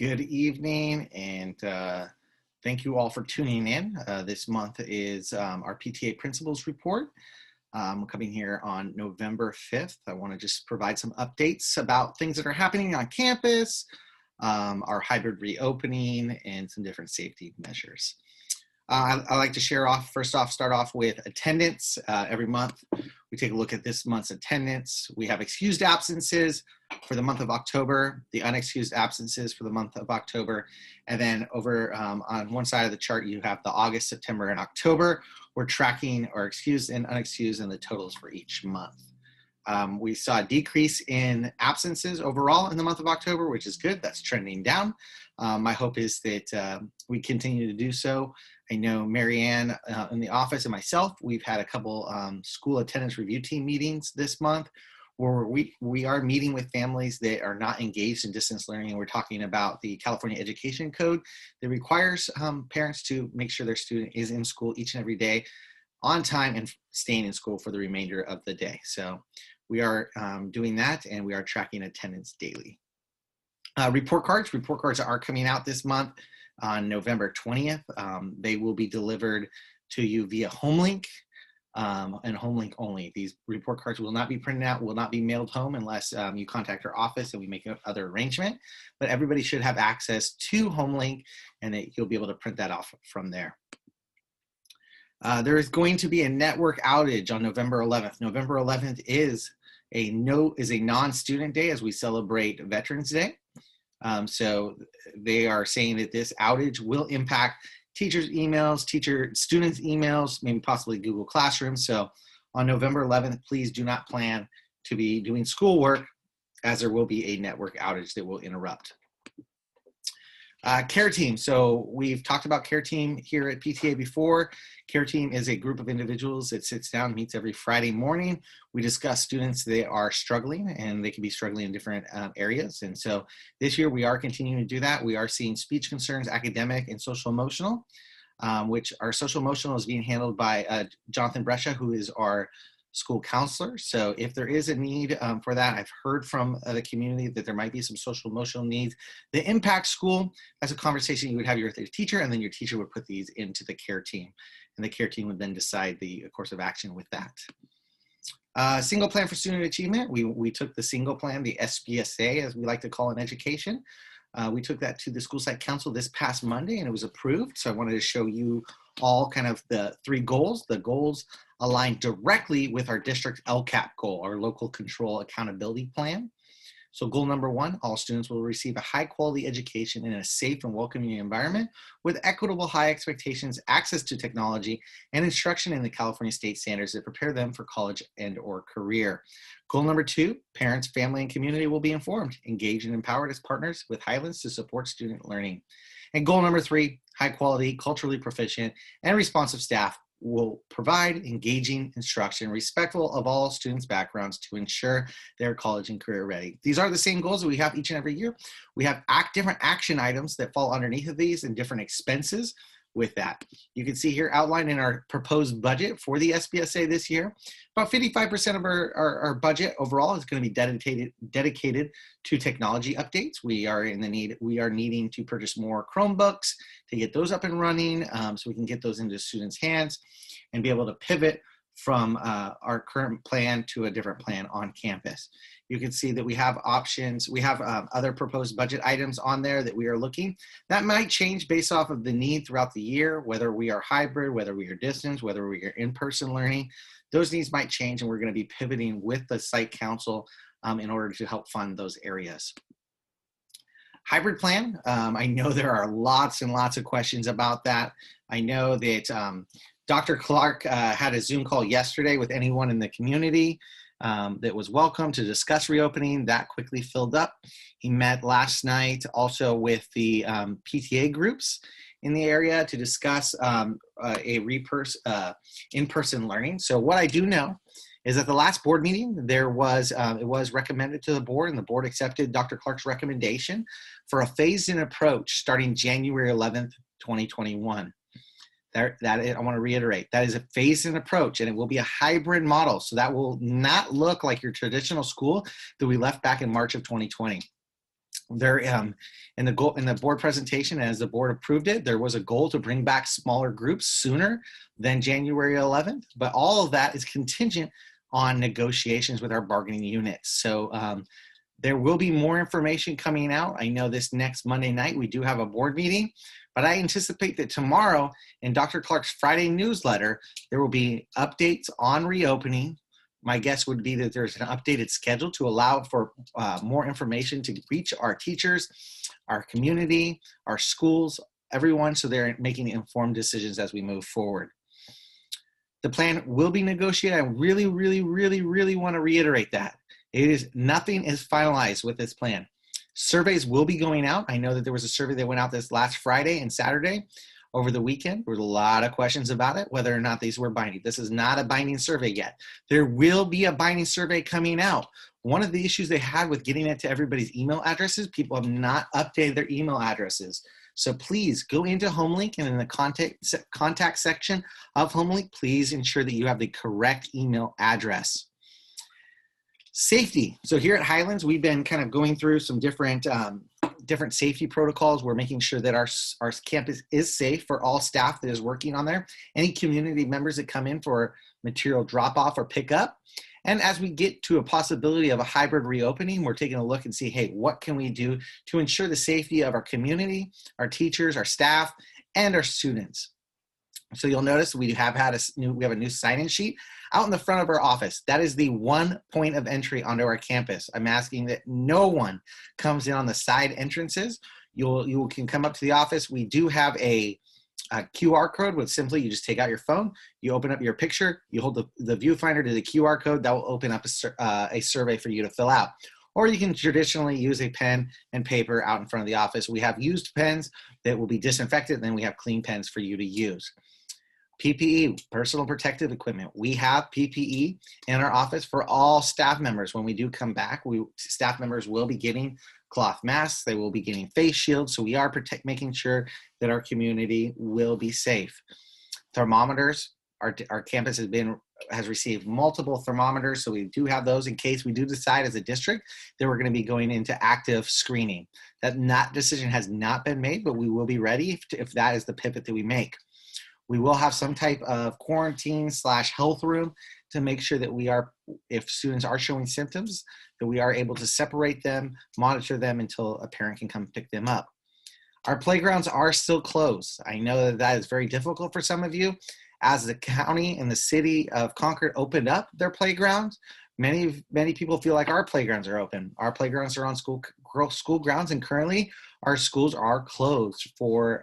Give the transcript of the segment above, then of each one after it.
Good evening, and thank you all for tuning in. This month is our PTA Principals Report. Coming here on November 5th. I want to just provide some updates about things that are happening on campus, our hybrid reopening, and some different safety measures. I like to start off with attendance. Every month, we take a look at this month's attendance. We have excused absences for the month of October, the unexcused absences for the month of October, and then over on one side of the chart, you have the August, September, and October. We're tracking our excused and unexcused and the totals for each month. We saw a decrease in absences overall in the month of October, which is good. That's trending down. My hope is that we continue to do so. I know Marianne in the office and myself, we've had a couple school attendance review team meetings this month where we are meeting with families that are not engaged in distance learning. We're talking about the California Education Code that requires parents to make sure their student is in school each and every day on time and staying in school for the remainder of the day. So we are doing that, and we are tracking attendance daily. Report cards are coming out this month on November 20th. They will be delivered to you via HomeLink and HomeLink only. These report cards will not be printed out, will not be mailed home unless you contact our office and we make another arrangement. But everybody should have access to HomeLink, and you'll be able to print that off from there. There is going to be a network outage on November 11th. November 11th is a non-student day as we celebrate Veterans Day. So they are saying that this outage will impact teachers' emails, students' emails, maybe possibly Google Classroom. So on November 11th, please do not plan to be doing schoolwork, as there will be a network outage that will interrupt. Care team. So we've talked about care team here at PTA before. Care team is a group of individuals that sits down, meets every Friday morning. We discuss students that are struggling, and they can be struggling in different areas. And so this year we are continuing to do that. We are seeing speech concerns, academic, and social emotional, which our social emotional is being handled by Jonathan Brescia, who is our school counselor. So if there is a need for that, I've heard from the community that there might be some social emotional needs that impact school. That's a conversation you would have with your teacher, and then your teacher would put these into the care team, and the care team would then decide the course of action with that. Single plan for student achievement. We took the single plan, the SBSA, as we like to call in education. We took that to the school site council this past Monday, and it was approved. So I wanted to show you all kind of the three goals. The goals align directly with our district LCAP goal, our local control accountability plan. So goal number 1, all students will receive a high quality education in a safe and welcoming environment with equitable high expectations, access to technology, and instruction in the California state standards that prepare them for college and or career. Goal number 2, parents, family, and community will be informed, engaged, and empowered as partners with Highlands to support student learning. And goal number 3, high quality, culturally proficient, and responsive staff will provide engaging instruction respectful of all students' backgrounds to ensure they're college and career ready. These are the same goals that we have each and every year. We have different action items that fall underneath of these and different expenses with that. You can see here outlined in our proposed budget for the SBSA this year, about 55% of our budget overall is going to be dedicated to technology updates. We are needing to purchase more Chromebooks to get those up and running so we can get those into students' hands and be able to pivot from our current plan to a different plan on campus. You can see that we have options. We have other proposed budget items on there that we are looking. That might change based off of the need throughout the year, whether we are hybrid, whether we are distance, whether we are in-person learning. Those needs might change, and we're going to be pivoting with the site council in order to help fund those areas. Hybrid plan, I know there are lots and lots of questions about that. I know that Dr. Clark had a Zoom call yesterday with anyone in the community that was welcome to discuss reopening. That quickly filled up. He met last night also with the PTA groups in the area to discuss in-person learning. So what I do know is at the last board meeting, it was recommended to the board, and the board accepted Dr. Clark's recommendation for a phased-in approach starting January 11th, 2021. I want to reiterate, that is a phased-in approach, and it will be a hybrid model. So that will not look like your traditional school that we left back in March of 2020. There, in the board presentation, as the board approved it, there was a goal to bring back smaller groups sooner than January 11th, but all of that is contingent on negotiations with our bargaining units. So there will be more information coming out. I know this next Monday night we do have a board meeting, but I anticipate that tomorrow in Dr. Clark's Friday newsletter, there will be updates on reopening. My guess would be that there's an updated schedule to allow for more information to reach our teachers, our community, our schools, everyone, so they're making informed decisions as we move forward. The plan will be negotiated. I really, really, really, really want to reiterate that. Nothing is finalized with this plan. Surveys will be going out. I know that there was a survey that went out this last Friday and Saturday over the weekend. There were a lot of questions about it, whether or not these were binding. This is not a binding survey yet. There will be a binding survey coming out. One of the issues they had with getting it to everybody's email addresses, people have not updated their email addresses. So please go into HomeLink, and in the contact section of HomeLink, please ensure that you have the correct email address. Safety. So here at Highlands, we've been kind of going through some different safety protocols. We're making sure that our campus is safe for all staff that is working on there, any community members that come in for material drop-off or pick-up. And as we get to a possibility of a hybrid reopening, we're taking a look and see, hey, what can we do to ensure the safety of our community, our teachers, our staff, and our students? So you'll notice we have a new sign-in sheet out in the front of our office. That is the one point of entry onto our campus. I'm asking that no one comes in on the side entrances. You can come up to the office. We do have a QR code, which simply you just take out your phone, you open up your picture, you hold the viewfinder to the QR code, that will open up a survey for you to fill out. Or you can traditionally use a pen and paper out in front of the office. We have used pens that will be disinfected, and then we have clean pens for you to use. PPE, personal protective equipment. We have PPE in our office for all staff members. When we do come back, staff members will be getting cloth masks. They will be getting face shields. So we are making sure that our community will be safe. Thermometers. Our campus has received multiple thermometers, so we do have those in case we do decide as a district that we're going to be going into active screening. That decision has not been made, but we will be ready if that is the pivot that we make. We will have some type of quarantine/health room to make sure that if students are showing symptoms, that we are able to separate them, monitor them until a parent can come pick them up. Our playgrounds are still closed. I know that is very difficult for some of you. As the county and the city of Concord opened up their playgrounds, many people feel like our playgrounds are open. Our playgrounds are on school grounds, and currently our schools are closed for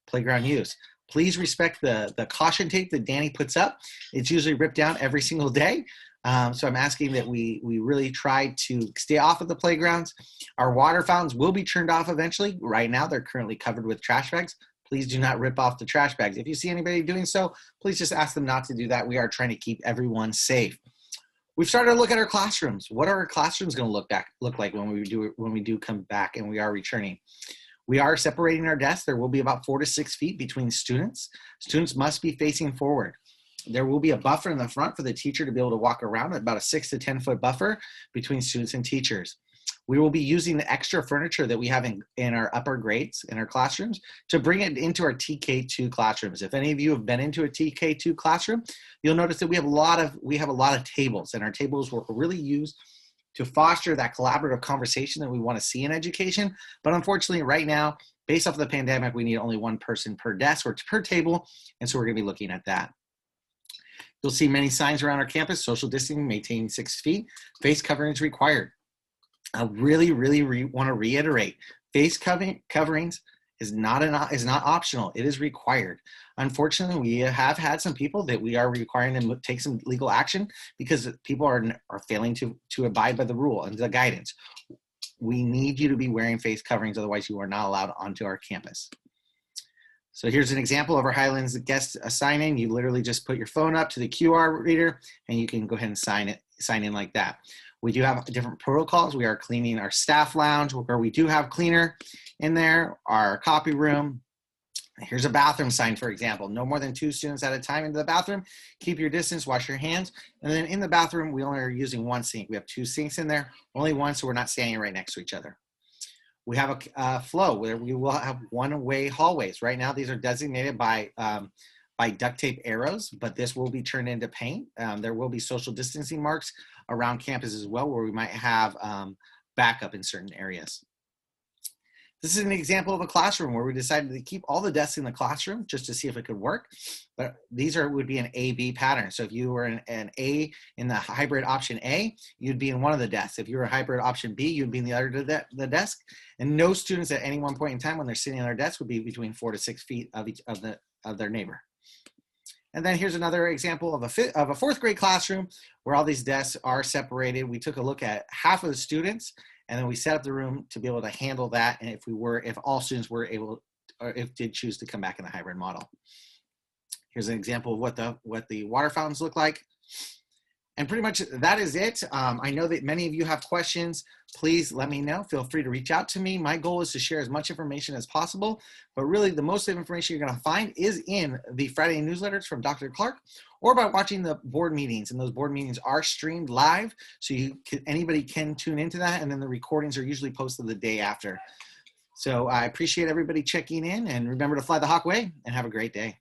playground use. Please respect the caution tape that Danny puts up. It's usually ripped down every single day. So I'm asking that we really try to stay off of the playgrounds. Our water fountains will be turned off eventually. Right now, they're currently covered with trash bags. Please do not rip off the trash bags. If you see anybody doing so, please just ask them not to do that. We are trying to keep everyone safe. We've started to look at our classrooms. What are our classrooms going to look like when we do come back and we are returning? We are separating our desks. There will be about 4 to 6 feet between students. Students must be facing forward. There will be a buffer in the front for the teacher to be able to walk around, about a 6 to 10 foot buffer between students and teachers. We will be using the extra furniture that we have in our upper grades, in our classrooms, to bring it into our TK2 classrooms. If any of you have been into a TK2 classroom, you'll notice that we have a lot of tables, and our tables were really used to foster that collaborative conversation that we want to see in education. But unfortunately, right now, based off of the pandemic, we need only one person per desk or per table, and so we're going to be looking at that. You'll see many signs around our campus: social distancing, maintain 6 feet, face covering is required. I really want to reiterate, face coverings is not optional. It is required. Unfortunately, we have had some people that we are requiring them to take some legal action because people are failing to abide by the rule and the guidance. We need you to be wearing face coverings, otherwise you are not allowed onto our campus. So here's an example of our Highlands guest sign-in. You literally just put your phone up to the QR reader and you can go ahead and sign in like that. We do have different protocols. We are cleaning our staff lounge where we do have cleaner in there, our copy room. Here's a bathroom sign, for example. No more than 2 students at a time into the bathroom. Keep your distance, wash your hands. And then in the bathroom, we only are using 1 sink. We have 2 sinks in there, only one, so we're not standing right next to each other. We have a flow where we will have one-way hallways. Right now, these are designated by duct tape arrows, but this will be turned into paint. There will be social distancing marks around campus as well, where we might have backup in certain areas. This is an example of a classroom where we decided to keep all the desks in the classroom just to see if it could work. But these would be an A-B pattern. So if you were an A in the hybrid option A, you'd be in one of the desks. If you were a hybrid option B, you'd be in the other the desk. And no students at any one point in time when they're sitting on their desk would be between 4 to 6 feet of their neighbor. And then here's another example of a fourth grade classroom where all these desks are separated. We took a look at half of the students, and then we set up the room to be able to handle that. And if all students were able, or if did choose to come back in the hybrid model. Here's an example of what the water fountains look like. And pretty much that is it. I know that many of you have questions. Please let me know. Feel free to reach out to me. My goal is to share as much information as possible, but really the most of information you're gonna find is in the Friday newsletters from Dr. Clark, or by watching the board meetings. And those board meetings are streamed live, so anybody can tune into that, and then the recordings are usually posted the day after. So I appreciate everybody checking in, and remember to fly the Hawk way, and have a great day.